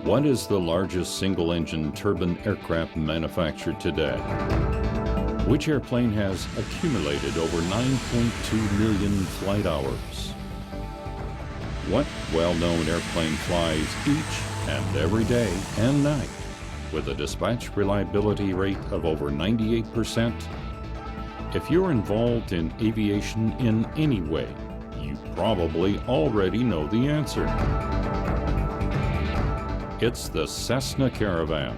What is the largest single-engine turbine aircraft manufactured today? Which airplane has accumulated over 9.2 million flight hours? What well-known airplane flies each and every day and night with a dispatch reliability rate of over 98%? If you're involved in aviation in any way, you probably already know the answer. It's the Cessna Caravan.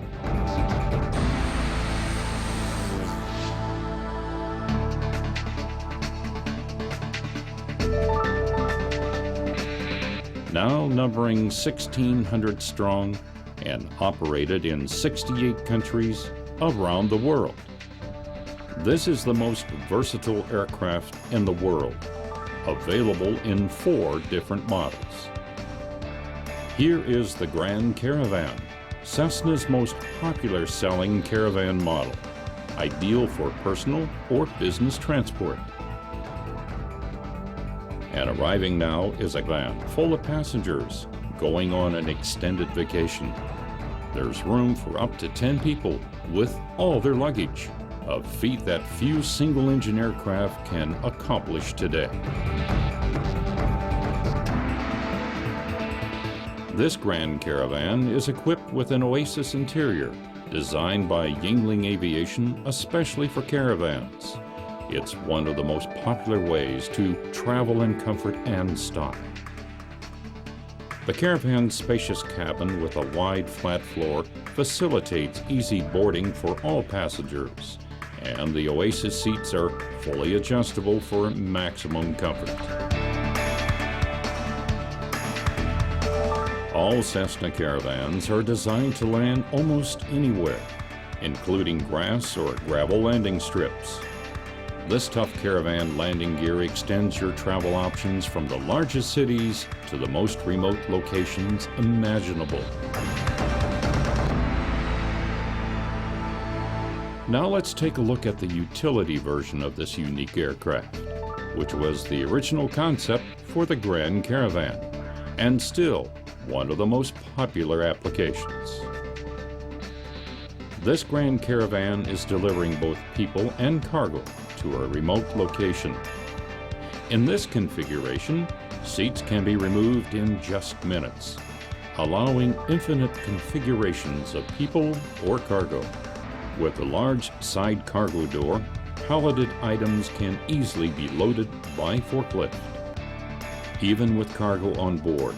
Now numbering 1,600 strong and operated in 68 countries around the world. This is the most versatile aircraft in the world, available in 4 different models. Here is the Grand Caravan, Cessna's most popular selling caravan model, ideal for personal or business transport. And arriving now is a van full of passengers going on an extended vacation. There's room for up to 10 people with all their luggage, a feat that few single-engine aircraft can accomplish today. This Grand Caravan is equipped with an Oasis interior designed by Yingling Aviation especially for caravans. It's one of the most popular ways to travel in comfort and style. The Caravan's spacious cabin with a wide flat floor facilitates easy boarding for all passengers, and the Oasis seats are fully adjustable for maximum comfort. All Cessna Caravans are designed to land almost anywhere, including grass or gravel landing strips. This tough Caravan landing gear extends your travel options from the largest cities to the most remote locations imaginable. Now let's take a look at the utility version of this unique aircraft, which was the original concept for the Grand Caravan, and still one of the most popular applications. This Grand Caravan is delivering both people and cargo to a remote location. In this configuration, seats can be removed in just minutes, allowing infinite configurations of people or cargo. With a large side cargo door, palleted items can easily be loaded by forklift. Even with cargo on board,